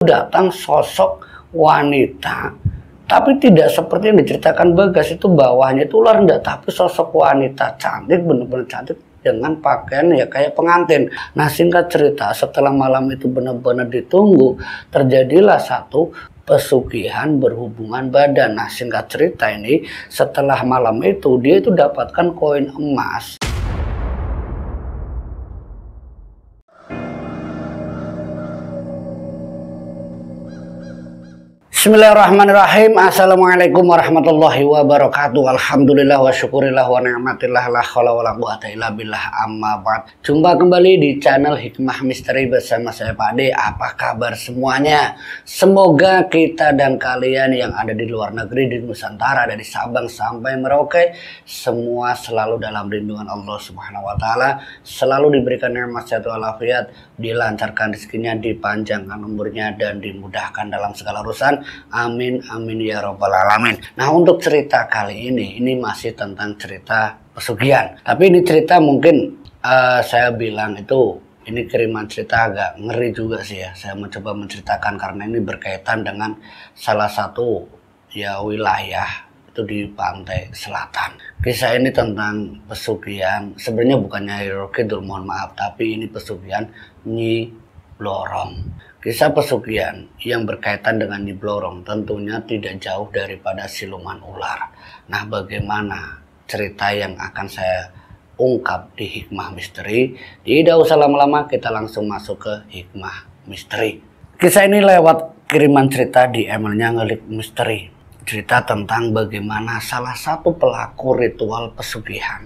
datang sosok wanita, tapi tidak seperti yang diceritakan Bagas, itu bawahnya itu ular enggak, tapi sosok wanita cantik, benar-benar cantik dengan pakaian ya kayak pengantin. Nah, singkat cerita, setelah malam itu benar-benar ditunggu, terjadilah satu pesugihan berhubungan badan. Nah, singkat cerita ini, setelah malam itu dia itu dapatkan koin emas. Bismillahirrahmanirrahim. Assalamualaikum warahmatullahi wabarakatuh. Alhamdulillah wa syukurillah wa ni'matillah la haula wa la quwata illa billah, amma ba'd. Jumpa kembali di channel Hikmah Misteri bersama saya Pak D. Apa kabar semuanya? Semoga kita dan kalian yang ada di luar negeri, di Nusantara, dari Sabang sampai Merauke, semua selalu dalam lindungan Allah Subhanahu wa taala, selalu diberikan nikmat sehat walafiat, dilancarkan rezekinya, dipanjangkan umurnya, dan dimudahkan dalam segala urusan. Amin amin ya robbal alamin. Nah, untuk cerita kali ini masih tentang cerita pesugihan. Tapi ini cerita mungkin saya bilang itu ini kiriman cerita agak ngeri juga sih ya. Saya mencoba menceritakan karena ini berkaitan dengan salah satu ya wilayah itu di pantai selatan. Kisah ini tentang pesugihan. Sebenarnya bukannya Nyai Kidul, mohon maaf, tapi ini pesugihan Nyi Blorong. Kisah pesugihan yang berkaitan dengan Nyi Blorong tentunya tidak jauh daripada siluman ular. Nah, bagaimana cerita yang akan saya ungkap di Hikmah Misteri? Tidak usah lama-lama, kita langsung masuk ke Hikmah Misteri. Kisah ini lewat kiriman cerita di emailnya Ngelik Misteri. Cerita tentang bagaimana salah satu pelaku ritual pesugihan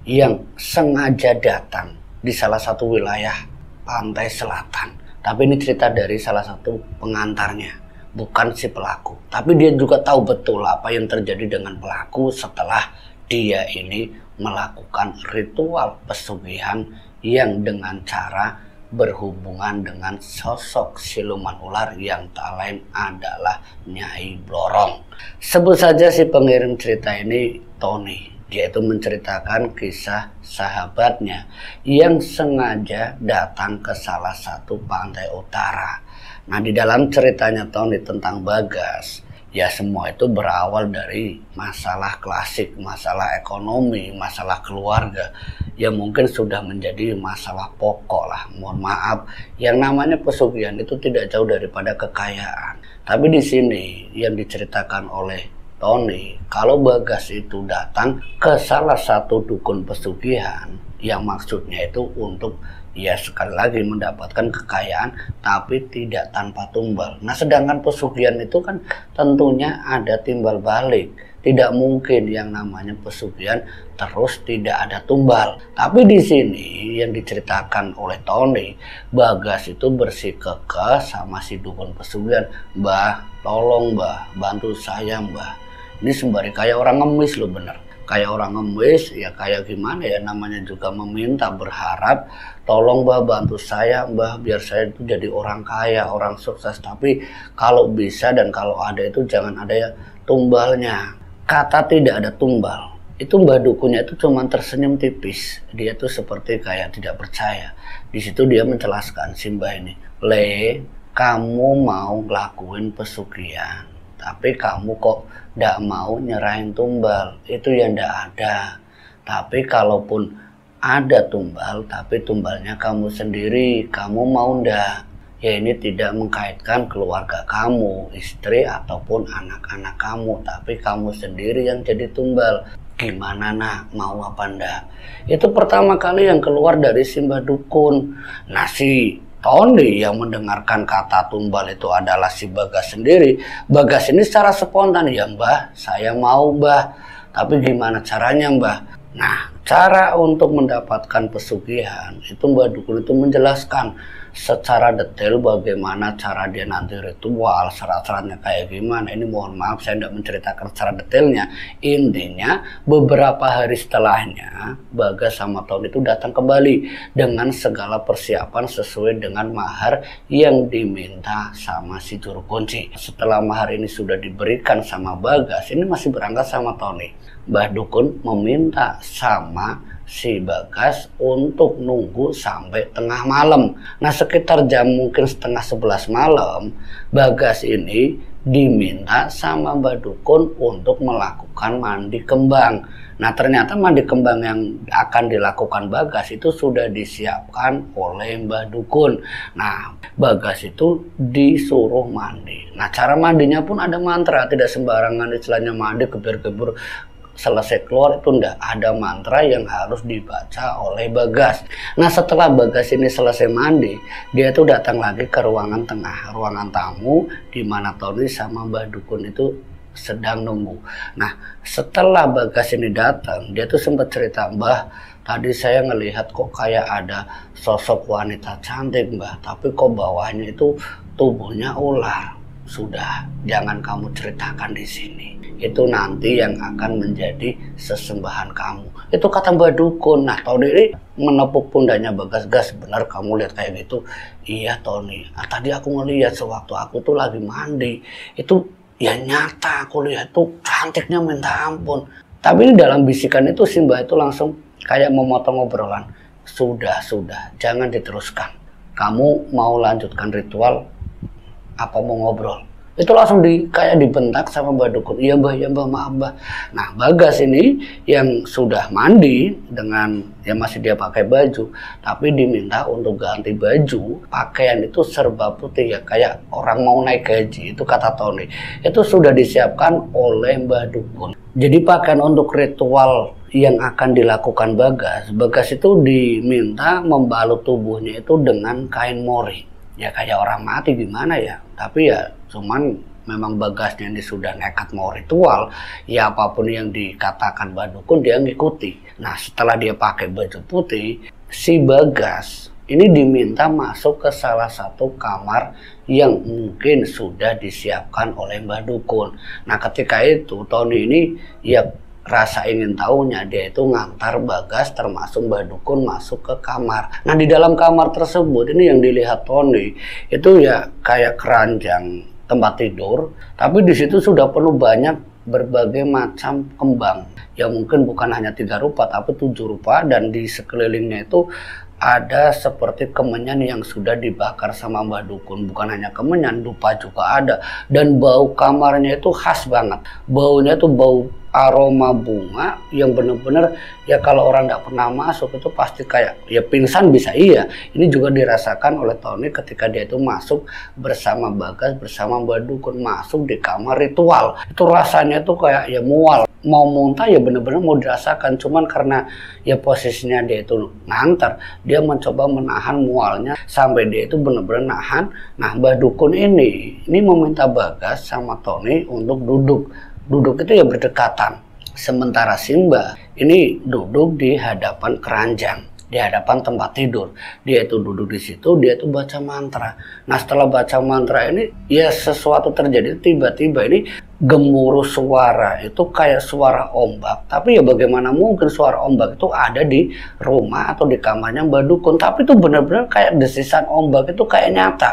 yang sengaja datang di salah satu wilayah pantai selatan. Tapi ini cerita dari salah satu pengantarnya, bukan si pelaku. Tapi dia juga tahu betul apa yang terjadi dengan pelaku setelah dia ini melakukan ritual pesugihan yang dengan cara berhubungan dengan sosok siluman ular yang tak lain adalah Nyai Blorong. Sebut saja si pengirim cerita ini Tony. Dia itu menceritakan kisah sahabatnya yang sengaja datang ke salah satu pantai utara. Nah, di dalam ceritanya Tony tentang Bagas, ya semua itu berawal dari masalah klasik, masalah ekonomi, masalah keluarga, yang mungkin sudah menjadi masalah pokok lah. Mohon maaf, yang namanya pesugihan itu tidak jauh daripada kekayaan. Tapi di sini yang diceritakan oleh Tony, kalau Bagas itu datang ke salah satu dukun pesugihan yang maksudnya itu untuk ya sekali lagi mendapatkan kekayaan tapi tidak tanpa tumbal. Nah, sedangkan pesugihan itu kan tentunya ada timbal balik. Tidak mungkin yang namanya pesugihan terus tidak ada tumbal. Tapi di sini yang diceritakan oleh Tony, Bagas itu bersikeras sama si dukun pesugihan, "Mbah, tolong mbah, bantu saya mbah." Ini sembari kayak orang ngemis loh, bener. Kayak orang ngemis, ya kayak gimana ya, namanya juga meminta, berharap, tolong mbah bantu saya mbah, biar saya itu jadi orang kaya, orang sukses. Tapi kalau bisa dan kalau ada itu jangan ada ya tumbalnya. Kata tidak ada tumbal, itu mbah dukunnya itu cuma tersenyum tipis. Dia tuh seperti kayak tidak percaya. Di situ dia menjelaskan, si mbah ini, "Le, kamu mau ngelakuin pesugihan, tapi kamu kok ndak mau nyerahin tumbal, itu ya ndak ada. Tapi kalaupun ada tumbal, tapi tumbalnya kamu sendiri, kamu mau ndak? Ya ini tidak mengkaitkan keluarga kamu, istri ataupun anak-anak kamu, tapi kamu sendiri yang jadi tumbal. Gimana nak, mau apa ndak?" Itu pertama kali yang keluar dari si mbah dukun. Nah, si Tony yang mendengarkan kata tumbal itu adalah si Bagas sendiri. Bagas ini secara spontan, "Ya mbah, saya mau mbah. Tapi gimana caranya mbah?" Nah, cara untuk mendapatkan pesugihan itu mbah dukun itu menjelaskan secara detail bagaimana cara dia nanti ritual, syarat-syaratnya kayak gimana. Ini mohon maaf saya tidak menceritakan secara detailnya. Intinya beberapa hari setelahnya Bagas sama Tony itu datang kembali dengan segala persiapan sesuai dengan mahar yang diminta sama si juru kunci. Setelah mahar ini sudah diberikan sama Bagas, ini masih berangkat sama Tony. Mbah dukun meminta sama si Bagas untuk nunggu sampai tengah malam. Nah sekitar jam mungkin setengah 11 malam, Bagas ini diminta sama Mbak Dukun untuk melakukan mandi kembang. Nah ternyata mandi kembang yang akan dilakukan Bagas itu sudah disiapkan oleh Mbak Dukun. Nah Bagas itu disuruh mandi. Nah cara mandinya pun ada mantra, tidak sembarangan istilahnya mandi gebur-gebur selesai keluar, itu enggak, ada mantra yang harus dibaca oleh Bagas. Nah setelah Bagas ini selesai mandi, dia tuh datang lagi ke ruangan tengah, ruangan tamu, di mana Tony sama Mbak Dukun itu sedang nunggu. Nah setelah Bagas ini datang, dia tuh sempat cerita, "Mbah, tadi saya ngelihat kok kayak ada sosok wanita cantik Mbah, tapi kok bawahnya itu tubuhnya ular." "Sudah, jangan kamu ceritakan di sini. Itu nanti yang akan menjadi sesembahan kamu." Itu kata Mbak Dukun. Nah Tony ini menepuk pundaknya Bagas, "Gas, benar kamu lihat kayak gitu?" "Iya Tony, nah, tadi aku ngelihat sewaktu aku tuh lagi mandi. Itu ya nyata aku lihat tuh cantiknya minta ampun." Tapi ini dalam bisikan itu si Mbak itu langsung kayak memotong obrolan. Sudah, jangan diteruskan. Kamu mau lanjutkan ritual apa mau ngobrol?" Itu langsung kayak dibentak sama Mbak Dukun. "Iya Mbah, ya Mbah, maaf Mbah." Nah Bagas ini yang sudah mandi dengan ya masih dia pakai baju, tapi diminta untuk ganti baju, pakaian itu serba putih ya kayak orang mau naik gaji, itu kata Tony. Itu sudah disiapkan oleh Mbak Dukun. Jadi pakaian untuk ritual yang akan dilakukan Bagas itu diminta membalut tubuhnya itu dengan kain mori. Ya kayak orang mati gimana ya, tapi ya cuman memang Bagasnya ini sudah nekat mau ritual, ya apapun yang dikatakan Mbak Dukun dia ngikuti. Nah setelah dia pakai baju putih, si Bagas ini diminta masuk ke salah satu kamar yang mungkin sudah disiapkan oleh Mbak Dukun. Nah ketika itu Tony ini ya rasa ingin tahunya, dia itu ngantar Bagas termasuk Mbak Dukun masuk ke kamar. Nah di dalam kamar tersebut ini yang dilihat Tony itu ya kayak keranjang tempat tidur, tapi di situ sudah penuh banyak berbagai macam kembang yang mungkin bukan hanya 3 rupa tapi 7 rupa, dan di sekelilingnya itu ada seperti kemenyan yang sudah dibakar sama Mbak Dukun. Bukan hanya kemenyan, dupa juga ada. Dan bau kamarnya itu khas banget. Baunya tuh bau aroma bunga yang bener-bener ya kalau orang nggak pernah masuk itu pasti kayak ya pingsan bisa iya. Ini juga dirasakan oleh Tony ketika dia itu masuk bersama Bagas bersama Mbak Dukun masuk di kamar ritual. Itu rasanya tuh kayak ya mual, mau muntah ya bener-bener mau dirasakan. Cuman karena ya posisinya dia itu nganter, dia mencoba menahan mualnya sampai dia itu bener-bener nahan. Nah Mbak Dukun ini meminta Bagas sama Tony untuk duduk itu ya berdekatan. Sementara Simba ini duduk di hadapan keranjang, di hadapan tempat tidur. Dia itu duduk di situ, dia itu baca mantra. Nah setelah baca mantra ini ya sesuatu terjadi. Tiba-tiba ini gemuruh suara, itu kayak suara ombak. Tapi ya bagaimana mungkin suara ombak itu ada di rumah atau di kamarnya Mbak Dukun. Tapi itu benar-benar kayak desisan ombak itu kayak nyata.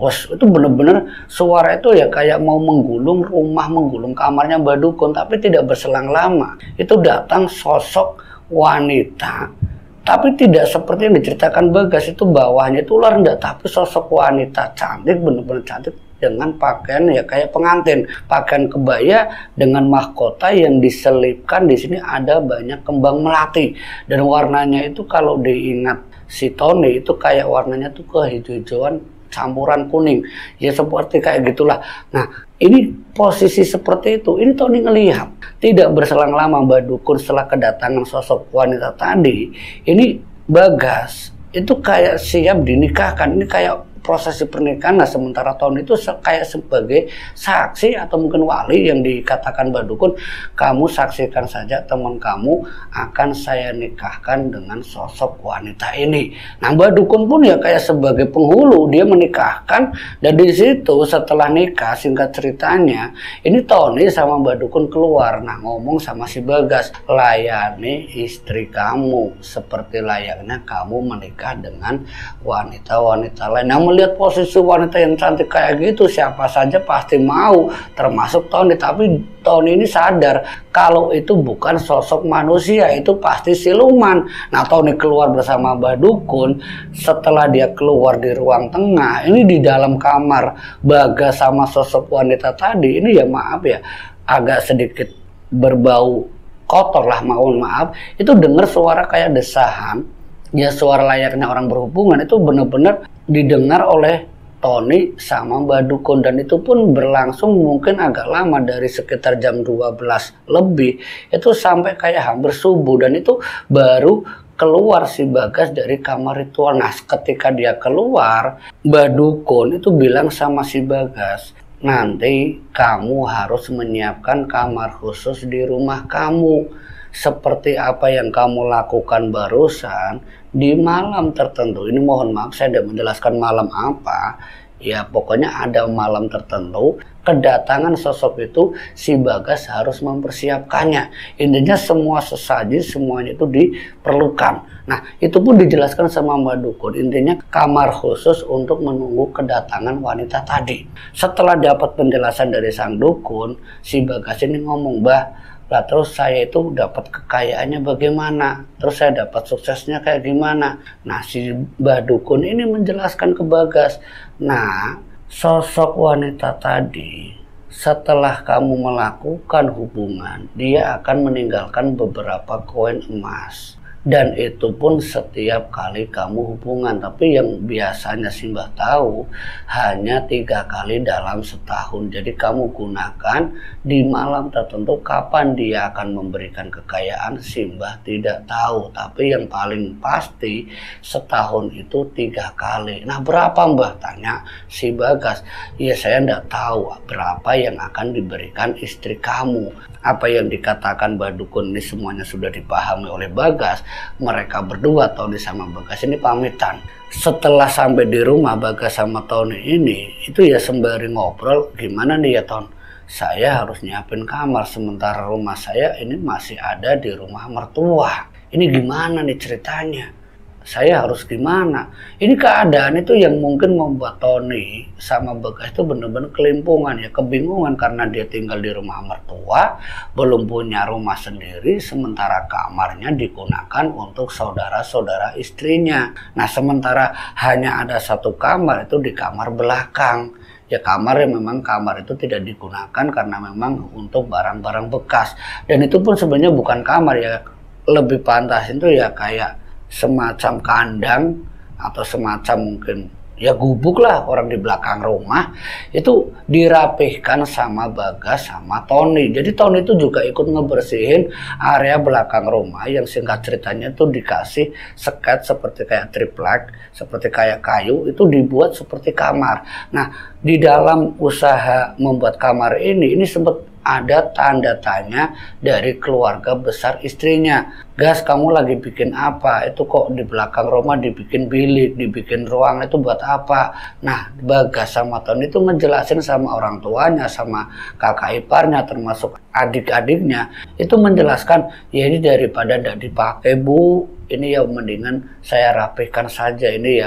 Itu bener-bener suara itu ya kayak mau menggulung rumah, menggulung kamarnya Mbak Dukun. Tapi tidak berselang lama itu datang sosok wanita, tapi tidak seperti yang diceritakan Bagas itu bawahnya itu ular, enggak, tapi sosok wanita cantik, bener-bener cantik dengan pakaian ya kayak pengantin, pakaian kebaya dengan mahkota yang diselipkan di sini ada banyak kembang melati, dan warnanya itu kalau diingat si Tony itu kayak warnanya tuh kehijau-hijauan campuran kuning ya seperti kayak gitulah. Nah ini posisi seperti itu ini Tony ngelihat. Tidak berselang lama Mbak Dukun setelah kedatangan sosok wanita tadi, ini Bagas itu kayak siap dinikahkan. Ini kayak prosesi pernikahan. Nah sementara Tony itu kayak sebagai saksi atau mungkin wali yang dikatakan Mbak Dukun, "Kamu saksikan saja teman kamu akan saya nikahkan dengan sosok wanita ini." Nah Mbak Dukun pun ya kayak sebagai penghulu, dia menikahkan. Dan di situ setelah nikah, singkat ceritanya ini Tony sama Mbak Dukun keluar. Nah ngomong sama si Bagas, "Layani istri kamu seperti layaknya kamu menikah dengan wanita-wanita lain." Nah melihat posisi wanita yang cantik kayak gitu, siapa saja pasti mau, termasuk Tony. Tapi Tony ini sadar kalau itu bukan sosok manusia, itu pasti siluman. Nah, Tony keluar bersama Mbah Dukun. Setelah dia keluar di ruang tengah, ini di dalam kamar Bagas sama sosok wanita tadi, ini ya maaf ya, agak sedikit berbau kotor lah, mohon maaf. Itu dengar suara kayak desahan, ya suara layaknya orang berhubungan. Itu benar-benar didengar oleh Tony sama Mbah Dukun, dan itu pun berlangsung mungkin agak lama, dari sekitar jam 12 lebih itu sampai kayak hampir subuh. Dan itu baru keluar si Bagas dari kamar ritual. Nah, ketika dia keluar, Mbah Dukun itu bilang sama si Bagas, nanti kamu harus menyiapkan kamar khusus di rumah kamu, seperti apa yang kamu lakukan barusan di malam tertentu. Ini mohon maaf saya tidak menjelaskan malam apa, ya pokoknya ada malam tertentu kedatangan sosok itu, si Bagas harus mempersiapkannya. Intinya semua sesaji, semuanya itu diperlukan. Nah, itu pun dijelaskan sama Mbak Dukun. Intinya kamar khusus untuk menunggu kedatangan wanita tadi. Setelah dapat penjelasan dari sang dukun, si Bagas ini ngomong, "Mbah, lah terus saya itu dapat kekayaannya bagaimana? Terus saya dapat suksesnya kayak gimana?" Nah, si Mbah Dukun ini menjelaskan ke Bagas, "Nah, sosok wanita tadi setelah kamu melakukan hubungan, dia akan meninggalkan beberapa koin emas. Dan itu pun setiap kali kamu hubungan. Tapi yang biasanya Simbah tahu hanya 3 kali dalam setahun. Jadi kamu gunakan di malam tertentu. Kapan dia akan memberikan kekayaan, Simbah tidak tahu. Tapi yang paling pasti setahun itu 3 kali. Nah, berapa Mbah? Tanya si Bagas. Ya saya tidak tahu berapa yang akan diberikan istri kamu. Apa yang dikatakan Mbah Dukun ini semuanya sudah dipahami oleh Bagas. Mereka berdua, Tony sama Bagas ini pamitan. Setelah sampai di rumah Bagas sama Tony ini, itu ya sembari ngobrol, gimana nih ya Ton, saya harus nyiapin kamar sementara rumah saya ini masih ada di rumah mertua. Ini gimana nih ceritanya? Saya harus gimana? Ini keadaan itu yang mungkin membuat Tony sama Bagas itu benar-benar kelimpungan ya, kebingungan karena dia tinggal di rumah mertua, belum punya rumah sendiri, sementara kamarnya digunakan untuk saudara-saudara istrinya. Nah, sementara hanya ada 1 kamar itu di kamar belakang. Ya kamar yang memang kamar itu tidak digunakan karena memang untuk barang-barang bekas. Dan itu pun sebenarnya bukan kamar ya, lebih pantas itu ya kayak semacam kandang atau semacam mungkin ya gubuk lah orang di belakang rumah. Itu dirapihkan sama Bagas sama Tony. Jadi Tony itu juga ikut ngebersihin area belakang rumah yang singkat ceritanya itu dikasih sket seperti kayak triplek, seperti kayak kayu, itu dibuat seperti kamar. Nah, di dalam usaha membuat kamar ini sempat ada tanda tanya dari keluarga besar istrinya. Gas, kamu lagi bikin apa? Itu kok di belakang rumah dibikin bilik, dibikin ruang, itu buat apa? Nah, Bagas sama Tony itu ngejelasin sama orang tuanya, sama kakak iparnya, termasuk adik-adiknya. Itu menjelaskan, ya ini daripada tidak dipakai Bu, ini ya mendingan saya rapihkan saja. Ini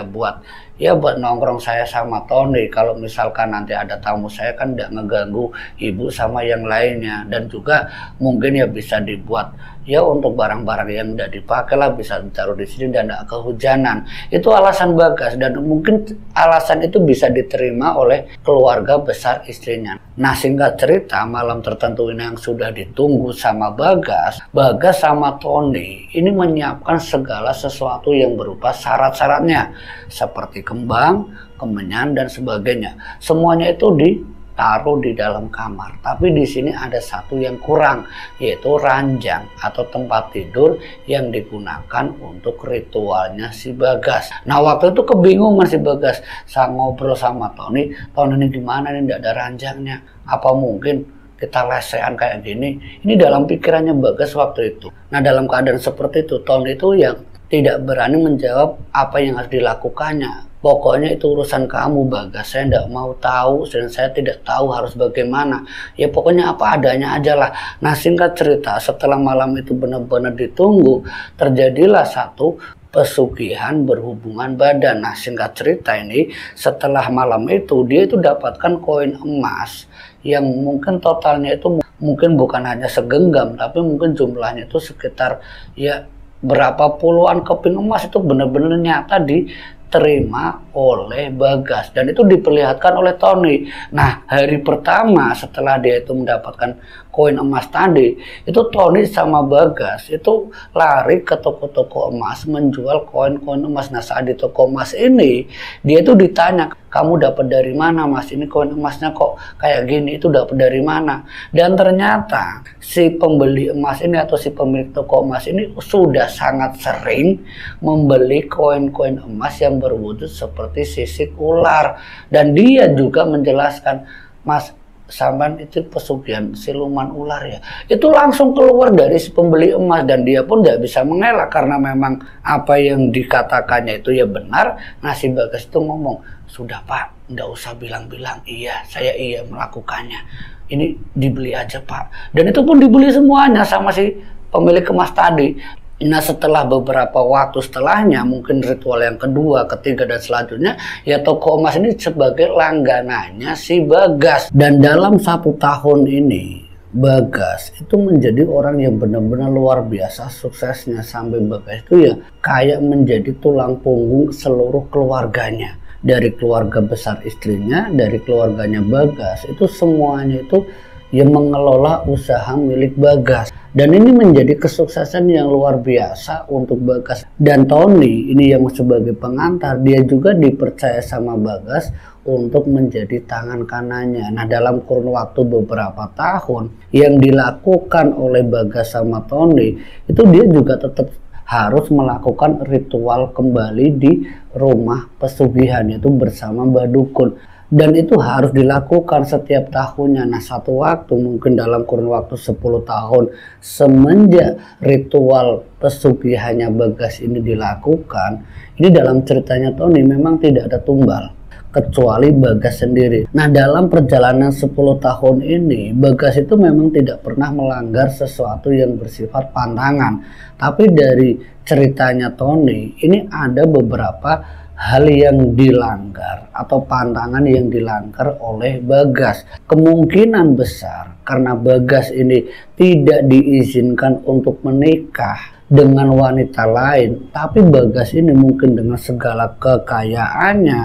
ya buat nongkrong saya sama Tony. Kalau misalkan nanti ada tamu saya kan tidak ngeganggu ibu sama yang lainnya. Dan juga mungkin ya bisa dibuat ya untuk barang-barang yang tidak dipakai lah, bisa ditaruh di sini dan tidak kehujanan. Itu alasan Bagas, dan mungkin alasan itu bisa diterima oleh keluarga besar istrinya. Nah, singkat cerita, malam tertentu ini yang sudah ditunggu sama Bagas sama Tony ini menyiapkan segala sesuatu yang berupa syarat-syaratnya seperti kembang, kemenyan dan sebagainya. Semuanya itu ditaruh di dalam kamar. Tapi di sini ada satu yang kurang, yaitu ranjang atau tempat tidur yang digunakan untuk ritualnya si Bagas. Nah, waktu itu kebingungan si Bagas. Saya ngobrol sama Tony ini gimana nih, tidak ada ranjangnya. Apa mungkin kita lesehan kayak gini? Ini dalam pikirannya Bagas waktu itu. Nah, dalam keadaan seperti itu, Tony itu yang tidak berani menjawab apa yang harus dilakukannya. Pokoknya itu urusan kamu Bagas, saya tidak mau tahu dan saya tidak tahu harus bagaimana. Ya pokoknya apa adanya aja lah. Nah, singkat cerita, setelah malam itu benar-benar ditunggu, terjadilah satu pesugihan berhubungan badan. Nah, singkat cerita ini, setelah malam itu dia itu dapatkan koin emas yang mungkin totalnya itu mungkin bukan hanya segenggam, tapi mungkin jumlahnya itu sekitar ya berapa puluhan keping emas. Itu benar-benar nyata diterima oleh Bagas dan itu diperlihatkan oleh Tony. Nah, hari pertama setelah dia itu mendapatkan koin emas tadi, itu Tony sama Bagas itu lari ke toko-toko emas menjual koin-koin emas. Nah, saat di toko emas ini dia itu ditanya, kamu dapat dari mana mas, ini koin emasnya kok kayak gini, itu dapat dari mana? Dan ternyata si pembeli emas ini atau si pemilik toko emas ini sudah sangat sering membeli koin-koin emas yang berwujud seperti sisik ular. Dan dia juga menjelaskan, mas, sampan itu pesugihan siluman ular ya. Itu langsung keluar dari si pembeli emas dan dia pun tidak bisa mengelak karena memang apa yang dikatakannya itu ya benar. Nah, si Bagas itu ngomong, sudah pak, nggak usah bilang-bilang, iya saya melakukannya, ini dibeli aja pak. Dan itu pun dibeli semuanya sama si pemilik emas tadi. Nah, setelah beberapa waktu setelahnya, mungkin ritual yang kedua, ketiga, dan selanjutnya, ya toko emas ini sebagai langganannya si Bagas. Dan dalam 1 tahun ini, Bagas itu menjadi orang yang benar-benar luar biasa suksesnya. Sampai Bagas itu ya kayak menjadi tulang punggung seluruh keluarganya. Dari keluarga besar istrinya, dari keluarganya Bagas, itu semuanya itu yang mengelola usaha milik Bagas. Dan ini menjadi kesuksesan yang luar biasa untuk Bagas. Dan Tony ini yang sebagai pengantar, dia juga dipercaya sama Bagas untuk menjadi tangan kanannya. Nah, dalam kurun waktu beberapa tahun yang dilakukan oleh Bagas sama Tony, itu dia juga tetap harus melakukan ritual kembali di rumah pesugihan, itu bersama Mbak Dukun. Dan itu harus dilakukan setiap tahunnya. Nah, satu waktu mungkin dalam kurun waktu 10 tahun semenjak ritual pesugihannya Bagas ini dilakukan, ini dalam ceritanya Tony memang tidak ada tumbal kecuali Bagas sendiri. Nah, dalam perjalanan 10 tahun ini Bagas itu memang tidak pernah melanggar sesuatu yang bersifat pantangan. Tapi dari ceritanya Tony ini ada beberapa hal yang dilanggar atau pantangan yang dilanggar oleh Bagas. Kemungkinan besar karena Bagas ini tidak diizinkan untuk menikah dengan wanita lain, tapi Bagas ini mungkin dengan segala kekayaannya,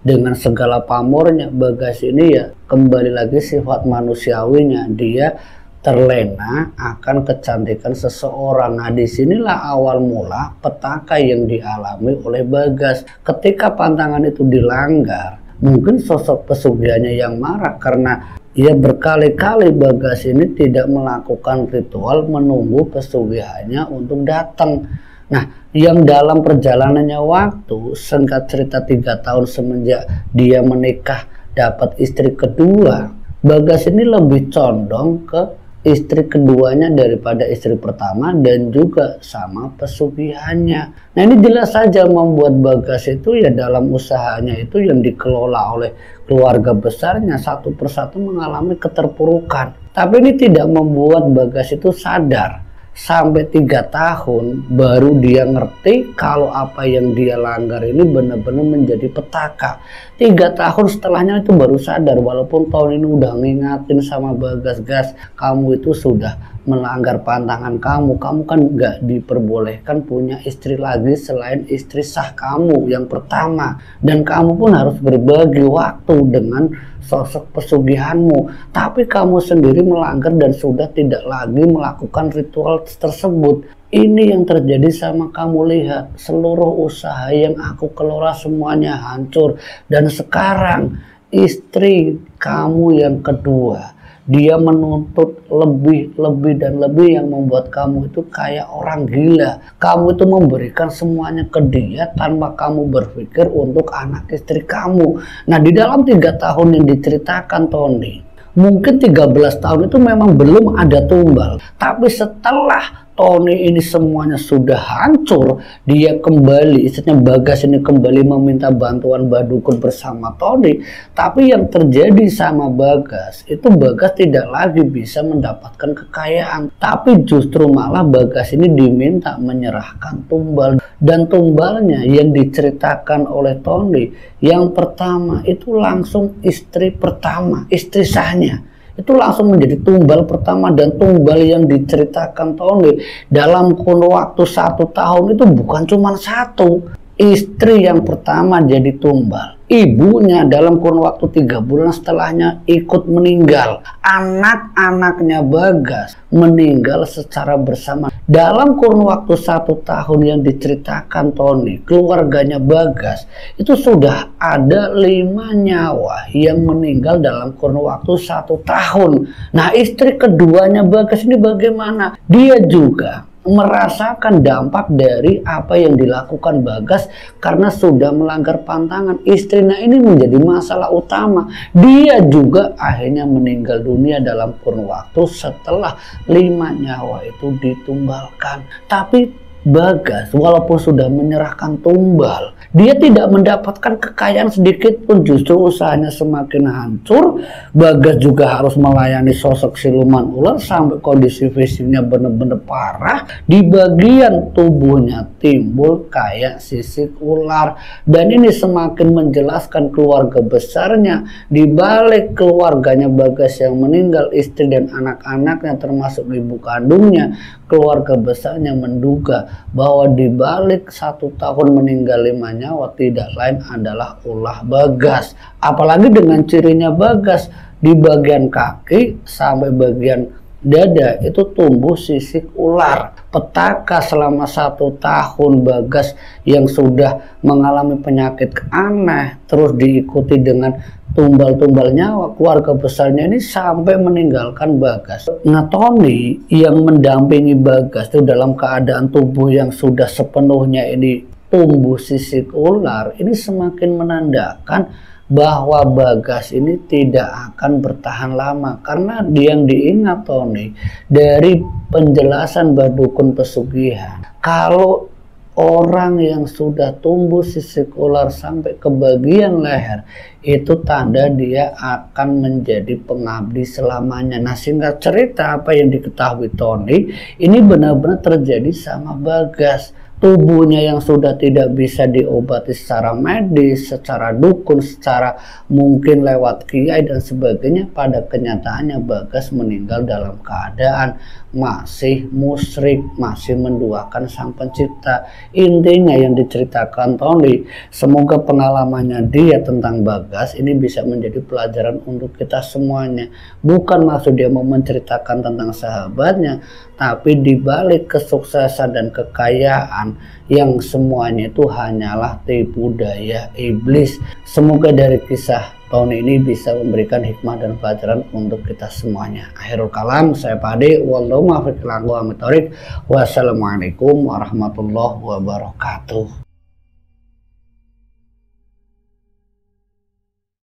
dengan segala pamornya, Bagas ini ya kembali lagi sifat manusiawinya, dia terlena akan kecantikan seseorang. Nah, disinilah awal mula petaka yang dialami oleh Bagas. Ketika pantangan itu dilanggar, mungkin sosok pesugihannya yang marah karena ia berkali-kali Bagas ini tidak melakukan ritual menunggu pesugihannya untuk datang. Nah, yang dalam perjalanannya waktu, singkat cerita 3 tahun semenjak dia menikah dapat istri kedua, Bagas ini lebih condong ke istri keduanya daripada istri pertama dan juga sama pesugihannya. Nah, ini jelas saja membuat Bagas itu ya dalam usahanya itu yang dikelola oleh keluarga besarnya satu persatu mengalami keterpurukan. Tapi ini tidak membuat Bagas itu sadar. Sampai 3 tahun baru dia ngerti kalau apa yang dia langgar ini benar-benar menjadi petaka. 3 tahun setelahnya itu baru sadar, walaupun tahun ini udah ngingatin sama Bagas, gas, kamu itu sudah melanggar pantangan kamu kan nggak diperbolehkan punya istri lagi selain istri sah kamu yang pertama, dan kamu pun harus berbagi waktu dengan sosok pesugihanmu, tapi kamu sendiri melanggar dan sudah tidak lagi melakukan ritual tersebut. Ini yang terjadi sama kamu, lihat seluruh usaha yang aku kelola semuanya hancur, dan sekarang istri kamu yang kedua dia menuntut lebih dan lebih yang membuat kamu itu kayak orang gila. Kamu itu memberikan semuanya ke dia tanpa kamu berpikir untuk anak istri kamu. Nah, di dalam 3 tahun yang diceritakan Tony, mungkin 13 tahun itu memang belum ada tumbal. Tapi setelah Tony ini semuanya sudah hancur, dia kembali, istilahnya Bagas ini kembali meminta bantuan Mbah Dukun bersama Tony. Tapi yang terjadi sama Bagas, itu Bagas tidak lagi bisa mendapatkan kekayaan. Tapi justru malah Bagas ini diminta menyerahkan tumbal. Dan tumbalnya yang diceritakan oleh Tony, yang pertama itu langsung istri pertama, istri sahnya. Itu langsung menjadi tumbal pertama. Dan tumbal yang diceritakan Tony dalam kurun waktu 1 tahun itu bukan cuma satu. Istri yang pertama jadi tumbal, ibunya dalam kurun waktu 3 bulan setelahnya ikut meninggal. Anak-anaknya Bagas meninggal secara bersama. Dalam kurun waktu 1 tahun yang diceritakan Tony, keluarganya Bagas itu sudah ada 5 nyawa yang meninggal dalam kurun waktu 1 tahun. Nah, istri keduanya Bagas ini bagaimana? Dia juga merasakan dampak dari apa yang dilakukan Bagas karena sudah melanggar pantangan. Istrinya ini menjadi masalah utama. Dia juga akhirnya meninggal dunia dalam kurun waktu setelah 5 nyawa itu ditumbalkan. Tapi Bagas walaupun sudah menyerahkan tumbal, dia tidak mendapatkan kekayaan sedikit pun, justru usahanya semakin hancur. Bagas juga harus melayani sosok siluman ular sampai kondisi fisiknya benar-benar parah. Di bagian tubuhnya timbul kayak sisik ular. Dan ini semakin menjelaskan keluarga besarnya. Di balik keluarganya Bagas yang meninggal, istri dan anak-anaknya termasuk ibu kandungnya, keluarga besarnya menduga bahwa di balik 1 tahun meninggal 5 nyawa tidak lain adalah ulah Bagas. Apalagi dengan cirinya Bagas, di bagian kaki sampai bagian dada itu tumbuh sisik ular. Petaka selama 1 tahun Bagas yang sudah mengalami penyakit aneh terus diikuti dengan tumbal-tumbal nyawa, keluarga besarnya ini sampai meninggalkan Bagas. Nah, Tony yang mendampingi Bagas itu dalam keadaan tubuh yang sudah sepenuhnya ini tumbuh sisik ular, ini semakin menandakan bahwa Bagas ini tidak akan bertahan lama. Karena yang diingat Tony dari penjelasan Mbah Dukun Pesugihan, kalau orang yang sudah tumbuh sisik ular sampai ke bagian leher, itu tanda dia akan menjadi pengabdi selamanya. Nah, singkat cerita apa yang diketahui Tony, ini benar-benar terjadi sama Bagas. Tubuhnya yang sudah tidak bisa diobati secara medis, secara dukun, secara mungkin lewat kiai dan sebagainya, pada kenyataannya Bagas meninggal dalam keadaan masih musyrik, masih menduakan Sang Pencipta. Intinya yang diceritakan Tony, semoga pengalamannya dia tentang Bagas ini bisa menjadi pelajaran untuk kita semuanya. Bukan maksud dia mau menceritakan tentang sahabatnya, tapi dibalik kesuksesan dan kekayaan yang semuanya itu hanyalah tipu daya iblis. Semoga dari kisah Tony ini bisa memberikan hikmah dan pelajaran untuk kita semuanya. Akhirul kalam, saya Pade, wallahu muwaffiq ila aqwamit thoriq. Wassalamualaikum warahmatullahi wabarakatuh.